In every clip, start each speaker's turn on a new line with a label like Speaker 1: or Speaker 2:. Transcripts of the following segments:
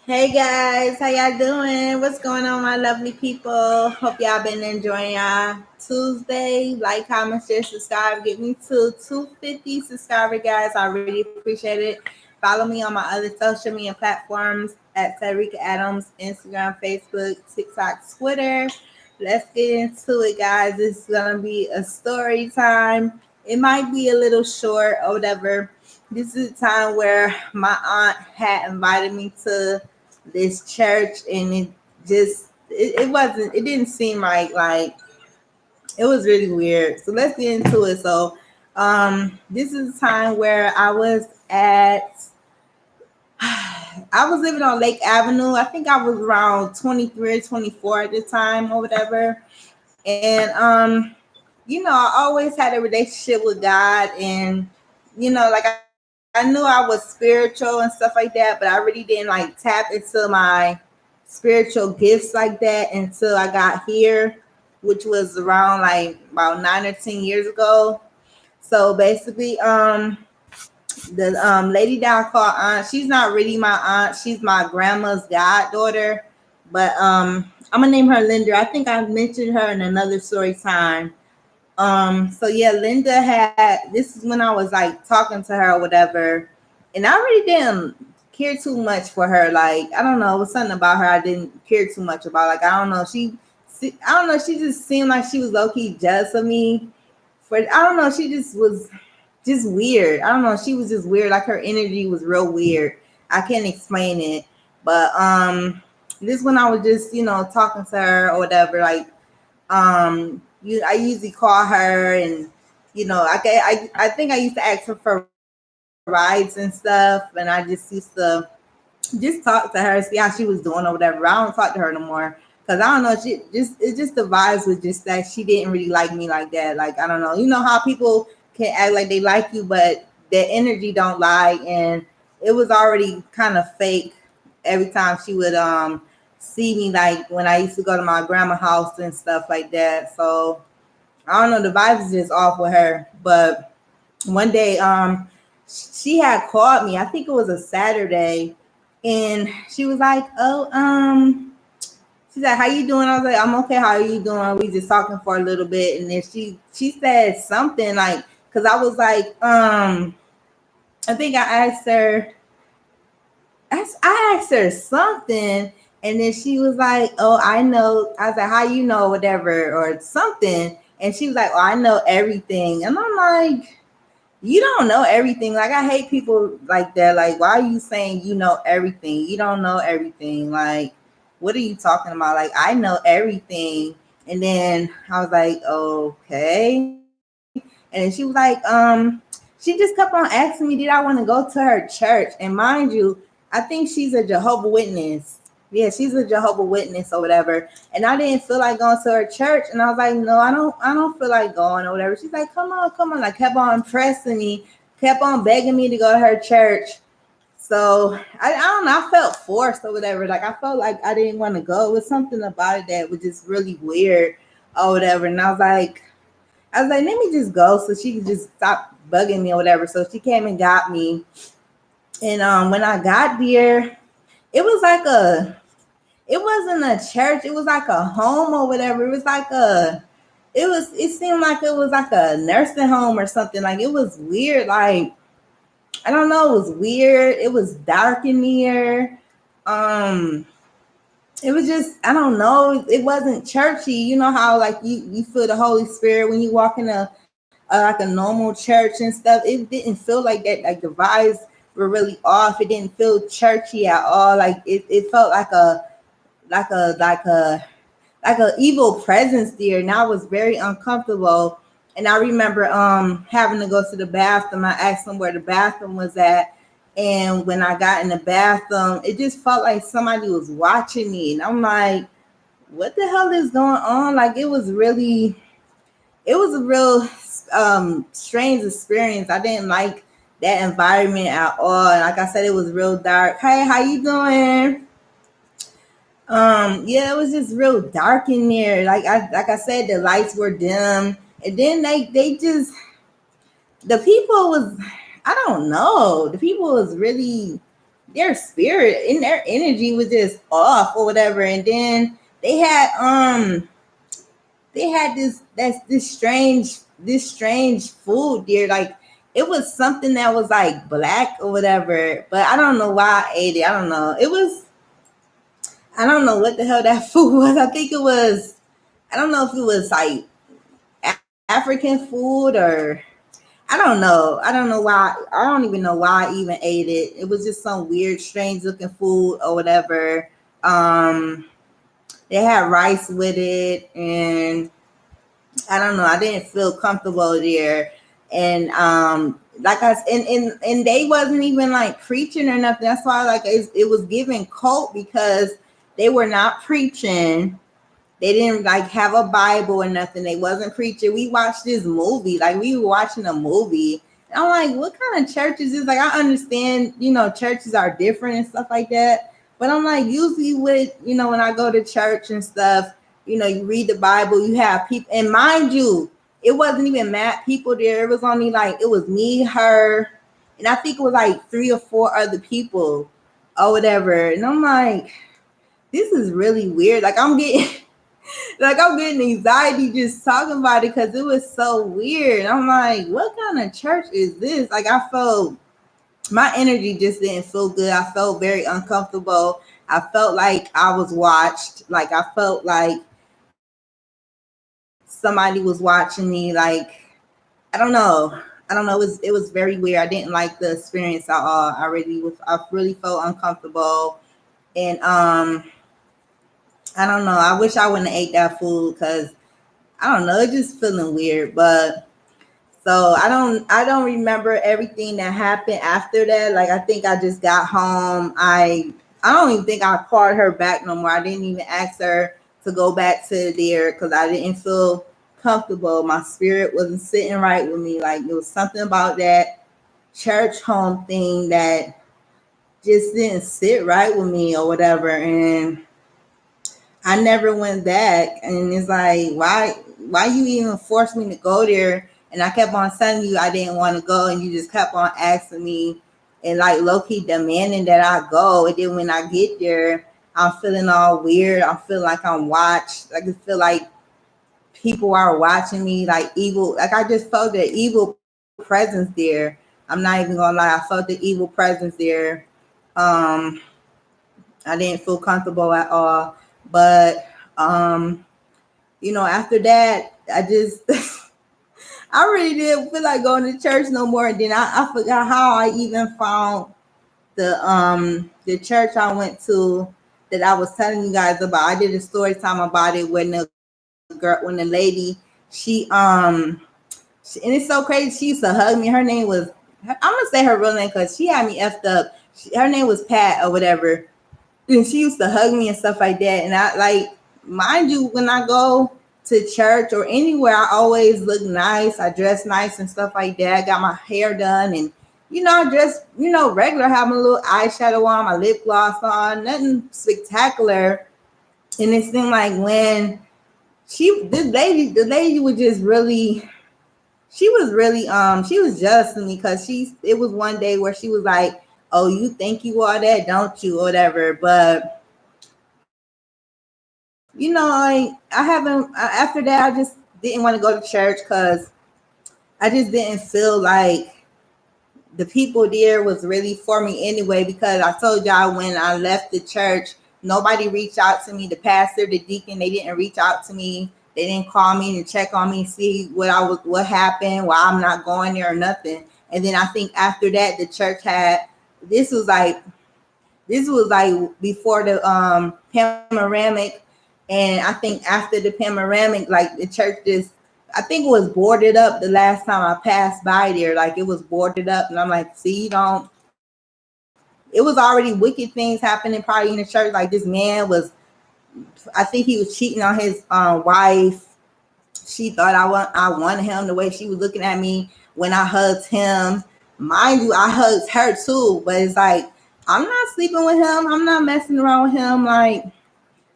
Speaker 1: Hey guys, how y'all doing? What's going on, my lovely people? Hope y'all been enjoying y'all Tuesday. Like, comment, share, subscribe. Get me to 250 subscriber, guys. I really appreciate it. Follow me on my other social media platforms at Tarika Adams, Instagram, Facebook, TikTok, Twitter. Let's get into it, guys. This is gonna be a story time. It might be a little short or whatever. This is a time where my aunt had invited me to this church, and it wasn't, it didn't seem right. Like, it was really weird. So let's get into it. So this is a time where I was living on Lake Avenue. I think I was around 23 or 24 at the time or whatever. And I always had a relationship with God, and like, I knew I was spiritual and stuff like that, but I really didn't like tap into my spiritual gifts like that until I got here, which was around like about 9 or 10 years ago. So basically, the lady that I call aunt, she's not really my aunt. She's my grandma's goddaughter, but I'm gonna name her Linda. I think I mentioned her in another story time. So yeah, Linda had, this is when I was like talking to her or whatever, and I really didn't care too much for her. Like, I don't know, it was something about her I didn't care too much about. Like, I don't know, she just seemed like she was low key jealous of me. For, I don't know, she just was just weird. I don't know, she was just weird. Like, her energy was real weird. I can't explain it, but this when I was just talking to her or whatever, like I usually call her, and I think I used to ask her for rides and stuff, and I just used to just talk to her, see how she was doing or whatever. I don't talk to her no more because I don't know. It's just the vibes was just that she didn't really like me like that. Like, I don't know. You know how people can act like they like you, but their energy don't lie, and it was already kind of fake every time she would see me, like when I used to go to my grandma's house and stuff like that. So I don't know, the vibes is just off with her. But one day, she had called me. I think it was a Saturday, and she was like, "Oh, she's like, how you doing?" I was like, "I'm okay. How are you doing?" We just talking for a little bit, and then she said something like, because I was like, I think I asked her something, and then she was like, "Oh, I know." I was like, "How you know?" Whatever or something, and she was like, "Oh, I know everything," and I'm like, you don't know everything. Like, I hate people like that. Like, why are you saying you know everything? You don't know everything. Like, what are you talking about? Like, I know everything. And then I was like, okay. And then she was like, she just kept on asking me, did I want to go to her church? And mind you, I think she's a Jehovah Witness. Yeah, she's a Jehovah Witness or whatever. And I didn't feel like going to her church. And I was like, no, I don't feel like going or whatever. She's like, come on, come on. Like, kept on pressing me, kept on begging me to go to her church. So I don't know, I felt forced or whatever. Like, I felt like I didn't want to go. It was something about it that was just really weird or whatever. And I was like, let me just go so she could just stop bugging me or whatever. So she came and got me. And when I got there, it was like it wasn't a church, it was like a home or whatever. It was like it seemed like it was like a nursing home or something. Like, it was weird. Like, I don't know, it was weird. It was dark in here. Um, it was just, I don't know, it wasn't churchy. You know how, like, you feel the Holy Spirit when you walk in a like a normal church and stuff. It didn't feel like that. Like, the vibes were really off. It didn't feel churchy at all. Like, it felt like like a like a like a evil presence there, and I was very uncomfortable. And I remember having to go to the bathroom. I asked them where the bathroom was at, and when I got in the bathroom, it just felt like somebody was watching me, and I'm like, what the hell is going on? Like, it was a real strange experience. I didn't like that environment at all. And like I said, it was real dark. Hey, how you doing? Yeah, it was just real dark in there. Like I said, the lights were dim. And then they just, the people was, I don't know. The people was really their spirit and their energy was just off or whatever. And then they had this strange food there. Like it was something that was like black or whatever. But I don't know why I ate it. I don't know. I don't know what the hell that food was. I think it was, I don't know if it was like African food or I don't know. I don't know why. I don't even know why I even ate it. It was just some weird, strange looking food or whatever. Um, they had rice with it, and I don't know. I didn't feel comfortable there, and like and they wasn't even like preaching or nothing. That's why like it was giving cult because they were not preaching. They didn't like have a Bible or nothing. They wasn't preaching. We watched this movie, like we were watching a movie. And I'm like, what kind of church is this? Like, I understand, churches are different and stuff like that. But I'm like, usually when I go to church and stuff, you read the Bible, you have people, and mind you, it wasn't even mad people there. It was only like it was me, her, and I think it was like 3 or 4 other people or whatever. And I'm like, this is really weird. Like I'm getting anxiety just talking about it because it was so weird. I'm like, what kind of church is this? Like I felt my energy just didn't feel good. I felt very uncomfortable. I felt like I was watched. Like I felt like somebody was watching me. Like I don't know. I don't know. It was very weird. I didn't like the experience at all. I really felt uncomfortable. And I don't know. I wish I wouldn't have ate that food because I don't know, it's just feeling weird. But so I don't remember everything that happened after that. Like I think I just got home. I don't even think I called her back no more. I didn't even ask her to go back to there because I didn't feel comfortable. My spirit wasn't sitting right with me. Like there was something about that church home thing that just didn't sit right with me or whatever. And I never went back, and it's like, why you even forced me to go there? And I kept on telling you I didn't want to go, and you just kept on asking me, and like low key demanding that I go. And then when I get there, I'm feeling all weird. I feel like I'm watched. Like I feel like people are watching me, like evil. Like I just felt the evil presence there. I'm not even gonna lie. I felt the evil presence there. Um, I didn't feel comfortable at all. But after that, I just I really didn't feel like going to church no more. And then I forgot how I even found the church I went to that I was telling you guys about. I did a story time about it when the lady and it's so crazy. She used to hug me. Her name was, I'm gonna say her real name because she had me effed up. Her name was Pat or whatever, and she used to hug me and stuff like that. And I like, mind you, when I go to church or anywhere, I always look nice. I dress nice and stuff like that. I got my hair done, and I dress, regular, having a little eyeshadow on, my lip gloss on, nothing spectacular. And it seemed like when the lady was just really, she was jealous of me because it was one day where she was like, oh, you think you are that, don't you, or whatever. But I haven't, after that I just didn't want to go to church because I just didn't feel like the people there was really for me anyway. Because I told y'all, when I left the church, nobody reached out to me. The pastor, the deacon, they didn't reach out to me. They didn't call me and check on me, see what happened, why I'm not going there or nothing. And then I think after that, the church had, this was like before the panoramic. And I think after the panoramic, like the church just, I think it was boarded up the last time I passed by there. Like it was boarded up. And I'm like, see, you don't, it was already wicked things happening probably in the church. Like this man was, I think he was cheating on his wife. She thought I wanted him the way she was looking at me when I hugged him. Mind you, I hugged her too, but it's like, I'm not sleeping with him. I'm not messing around with him. Like,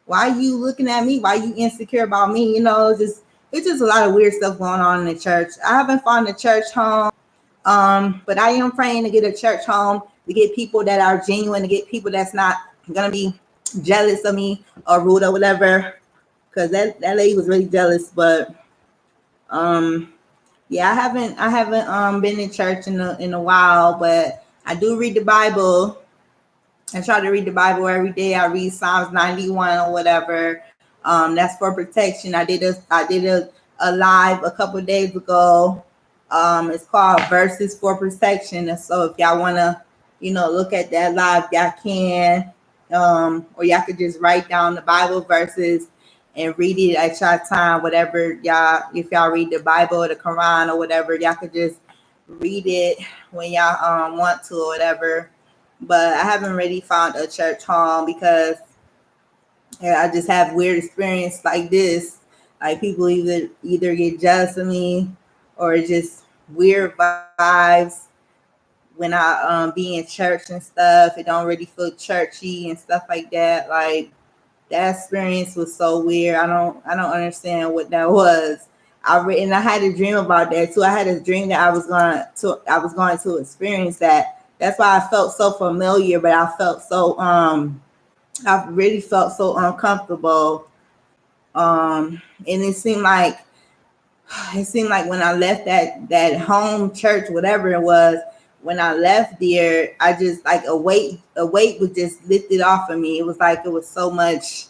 Speaker 1: why you looking at me? Why you insecure about me? It's just a lot of weird stuff going on in the church. I haven't found a church home, but I am praying to get a church home to get people that are genuine, to get people that's not gonna be jealous of me or rude or whatever. Cause that lady was really jealous. But yeah, I haven't been in church in a while, but I do read the Bible. I try to read the Bible every day. I read Psalms 91 or whatever. That's for protection. I did a live a couple of days ago. It's called Verses for Protection. And so if y'all wanna, look at that live, y'all can. Or y'all could just write down the Bible verses and read it at your time, whatever y'all, if y'all read the Bible or the Quran or whatever, y'all could just read it when y'all want to or whatever. But I haven't really found a church home because I just have weird experience like this. Like people either get jealous of me or just weird vibes when I be in church and stuff. It don't really feel churchy and stuff like that. Like that experience was so weird. I don't understand what that was. And I had a dream about that too. I had a dream that I was going to experience that. That's why I felt so familiar, but I really felt so uncomfortable. And it seemed like when I left that home church, whatever it was, when I left there, I just like a weight was just lifted off of me. It was like it was so much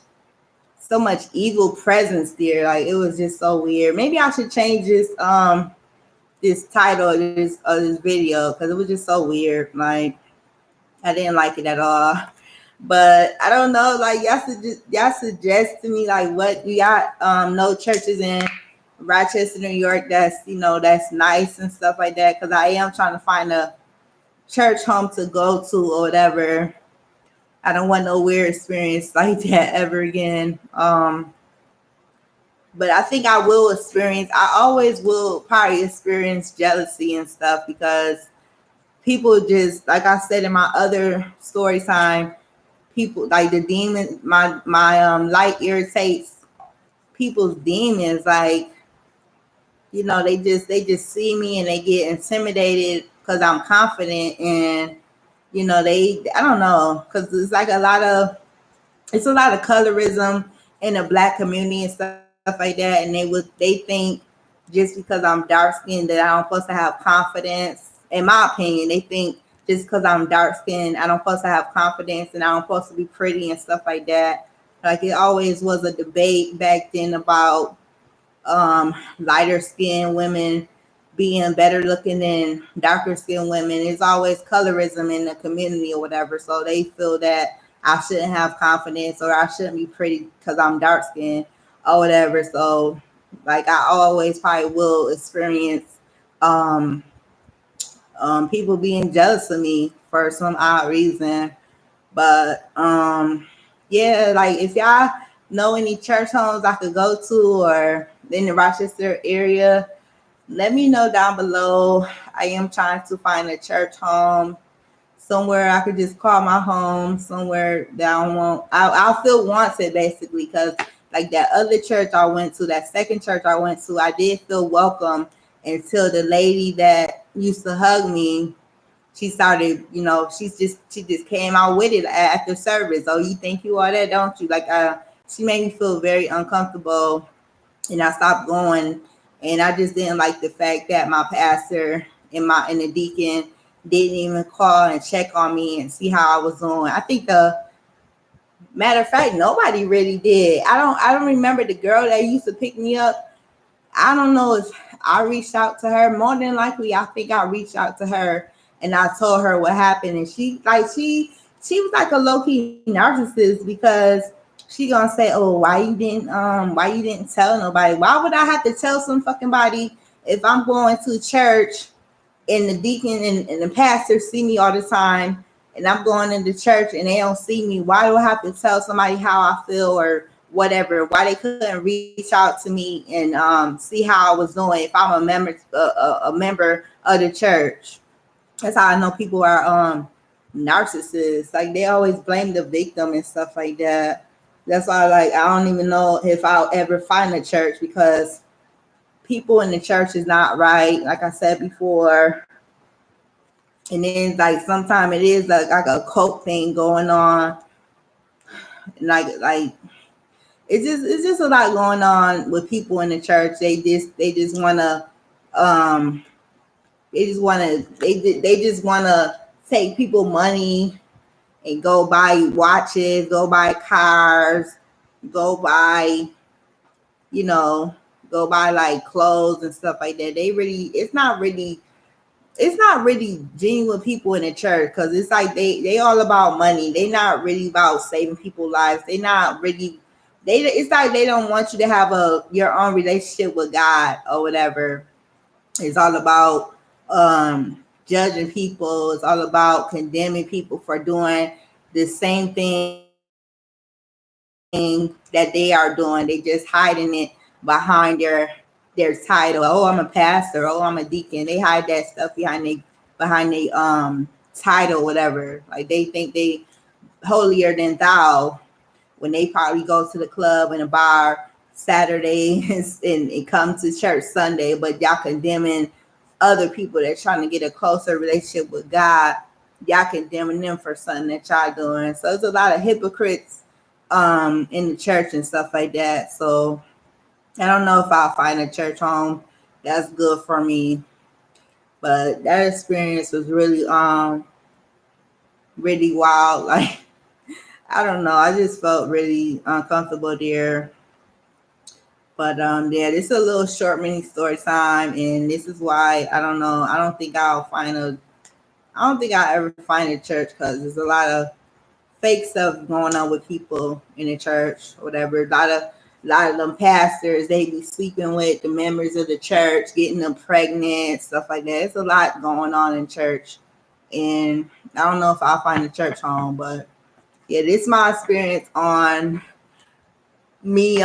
Speaker 1: evil presence there. Like it was just so weird. Maybe I should change this title of this video because it was just so weird. Like I didn't like it at all. But I don't know. Like y'all suggest to me like what you got no churches in Rochester, New York that's nice and stuff like that. Because I am trying to find a church home to go to or whatever. I don't want no weird experience like that ever again. But I think I always will probably experience jealousy and stuff because people just, like I said in my other story time, people like the demon, my light irritates people's demons. Like, they just see me and they get intimidated because I'm confident and, I don't know, because it's a lot of colorism in the black community and stuff like that, and they think just because I'm dark skinned that I don't supposed to have confidence. In my opinion, they think just because I'm dark skinned, I don't supposed to have confidence and I don't supposed to be pretty and stuff like that. Like it always was a debate back then about lighter skinned women being better looking than darker skinned women. It's always colorism in the community or whatever. So they feel that I shouldn't have confidence or I shouldn't be pretty because I'm dark skinned or whatever. So like I always probably will experience people being jealous of me for some odd reason. But yeah, like if y'all know any church homes I could go to or in the Rochester area, let me know down below. I am trying to find a church home somewhere I could just call my home, somewhere that I'll feel wanted basically. Because like that other church I went to, that second church I went to, I did feel welcome until the lady that used to hug me, she started, she just came out with it after service. Oh, you think you are that, don't you? Like she made me feel very uncomfortable and I stopped going. And I just didn't like the fact that my pastor and the deacon didn't even call and check on me and see how I was doing. I think the matter of fact, nobody really did. I don't remember the girl that used to pick me up. I don't know if I reached out to her. More than likely, I think I reached out to her and I told her what happened. And she was like a low-key narcissist because she gonna say, "Oh, why you didn't tell nobody? Why would I have to tell some fucking body if I'm going to church and the deacon and the pastor see me all the time and I'm going into church and they don't see me? Why do I have to tell somebody how I feel or whatever? Why they couldn't reach out to me and see how I was doing if I'm a member of the church?" That's how I know people are narcissists. Like they always blame the victim and stuff like that. That's why like I don't even know if I'll ever find a church because people in the church is not right. Like I said before, And then like sometimes it is like a cult thing going on, like it's just a lot going on with people in the church. They just um want to take people money and go buy watches, go buy cars, go buy, you know, go buy like clothes and stuff like that. It's not really genuine people in the church, because it's like they all about money. They not really about saving people's lives. They not really it's like they don't want you to have your own relationship with God or whatever. It's all about judging people. It's all about condemning people for doing the same thing that they are doing. They just hiding it behind their title. Oh, I'm a pastor. Oh, I'm a deacon. They hide that stuff behind they title, whatever. Like they think they holier than thou when they probably go to the club and a bar Saturday and come to church Sunday, but y'all condemning other people that's trying to get a closer relationship with God. Y'all condemning them for something that y'all doing. So there's a lot of hypocrites in the church and stuff like that. So I don't know if I'll find a church home that's good for me. But that experience was really wild. Like I don't know. I just felt really uncomfortable there. But yeah, this is a little short mini story time, and this is why I don't know. I don't think I'll ever find a church, because there's a lot of fake stuff going on with people in the church, or whatever. A lot of them pastors, they be sleeping with the members of the church, getting them pregnant, stuff like that. It's a lot going on in church, and I don't know if I'll find a church home, but yeah, this is my experience on me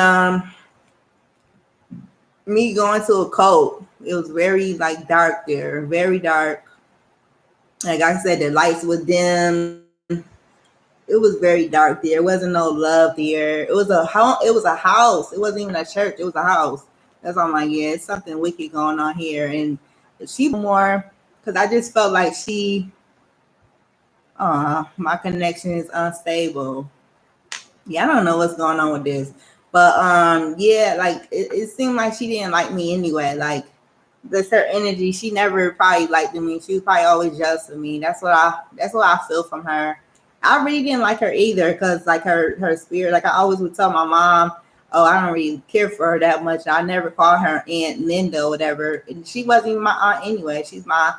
Speaker 1: me going to a cult. It was very like dark there, very dark. Like I said, the lights were dim. It was very dark there. It wasn't no love there. It was a house. It wasn't even a church. It was a house. That's why I'm like, yeah, it's something wicked going on here. And she more, because I just felt like my connection is unstable. Yeah, I don't know what's going on with this. But yeah, like it seemed like she didn't like me anyway. Like that's her energy. She never probably liked me. She was probably always jealous of me. That's what I feel from her. I really didn't like her either, because like her spirit, like I always would tell my mom, oh, I don't really care for her that much. I never call her Aunt Linda or whatever. And she wasn't even my aunt anyway. She's my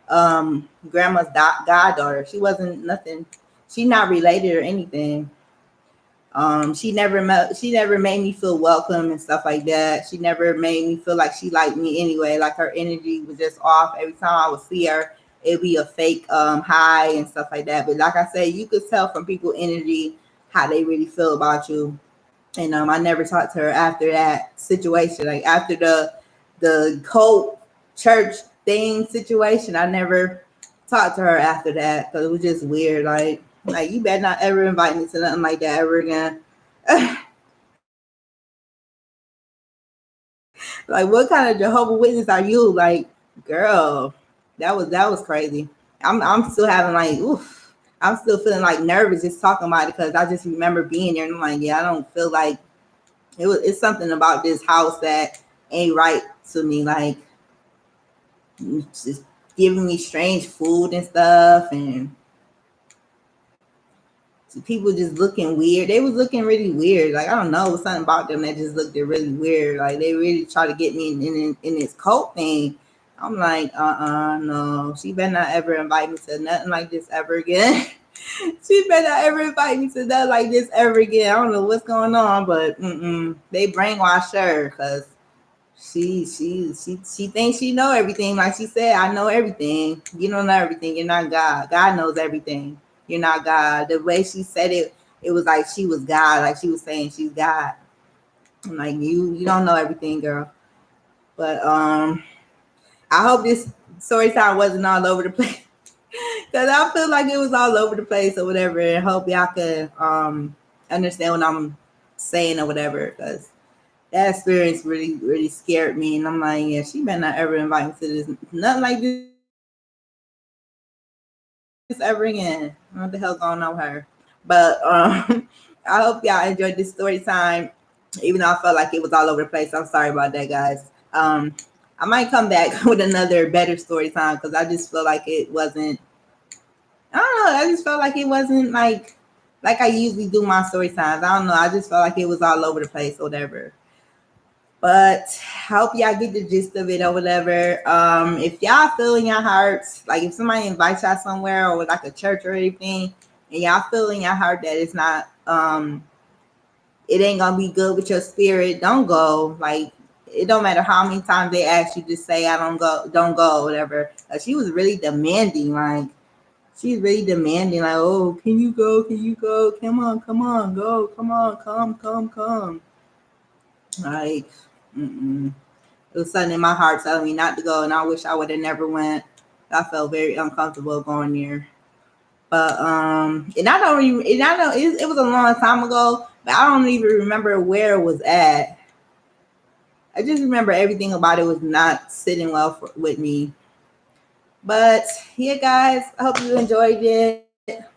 Speaker 1: grandma's goddaughter. She wasn't nothing. She not related or anything. She never made me feel welcome and stuff like that. She never made me feel like she liked me anyway. Like her energy was just off. Every time I would see her, it'd be a fake high and stuff like that. But like I said, you could tell from people energy how they really feel about you. And I never talked to her after that situation. Like after the cult church thing situation, I never talked to her after that, because it was just weird. Like you better not ever invite me to nothing like that ever again. Like what kind of Jehovah Witness are you? Like, girl, that was crazy. I'm still having like, oof. I'm still feeling like nervous just talking about it, because I just remember being there and I'm like, yeah, I don't feel like it's something about this house that ain't right to me. Like it's just giving me strange food and stuff, and people just looking weird. They was looking really weird. Like I don't know, something about them that just looked really weird. Like they really try to get me in this cult thing. I'm like, no. She better not ever invite me to nothing like this ever again. She better not ever invite me to nothing like this ever again. I don't know what's going on, but they brainwashed her, because she thinks she know everything. Like she said, I know everything. You don't know everything. You're not God. God knows everything. You're not God. The way she said it, it was like she was God. Like she was saying she's God. I'm like, you don't know everything, girl. But I hope this story time wasn't all over the place. Cause I feel like it was all over the place or whatever. And hope y'all could understand what I'm saying or whatever. Cause that experience really, really scared me. And I'm like, yeah, she better not ever invite me to this. Nothing like this ever again. ever again. What the hell going on with her? But I hope y'all enjoyed this story time. Even though I felt like it was all over the place. I'm sorry about that, guys. I might come back with another better story time because I just feel like it wasn't. I don't know. I just felt like it wasn't like I usually do my story times. I don't know. I just felt like it was all over the place or whatever. But I hope y'all get the gist of it or whatever. If y'all feel in your hearts, like if somebody invites y'all somewhere or like a church or anything, and y'all feel in your heart that it's not it ain't gonna be good with your spirit, don't go. Like it don't matter how many times they ask you, just say I don't go, whatever. She was really demanding, like she's really demanding, like, oh, can you go? Can you go? Come on, go, come on, come. Like, it was something in my heart telling me not to go, and I wish I would have never went. I felt very uncomfortable going there. But and I don't even, and I know it was a long time ago, but I don't even remember where it was at. I just remember everything about it was not sitting well with me. But yeah, guys, I hope you enjoyed it.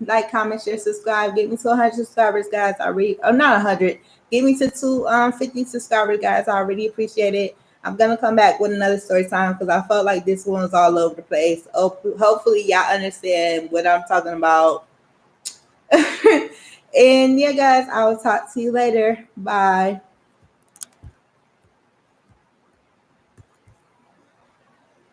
Speaker 1: Like, comment, share, subscribe. Get me to 100 subscribers, guys. I really, oh, not 100. Get me to 250 subscribers, guys. I really appreciate it. I'm gonna come back with another story time because I felt like this one was all over the place. Oh, hopefully, y'all understand what I'm talking about. And yeah, guys, I will talk to you later. Bye.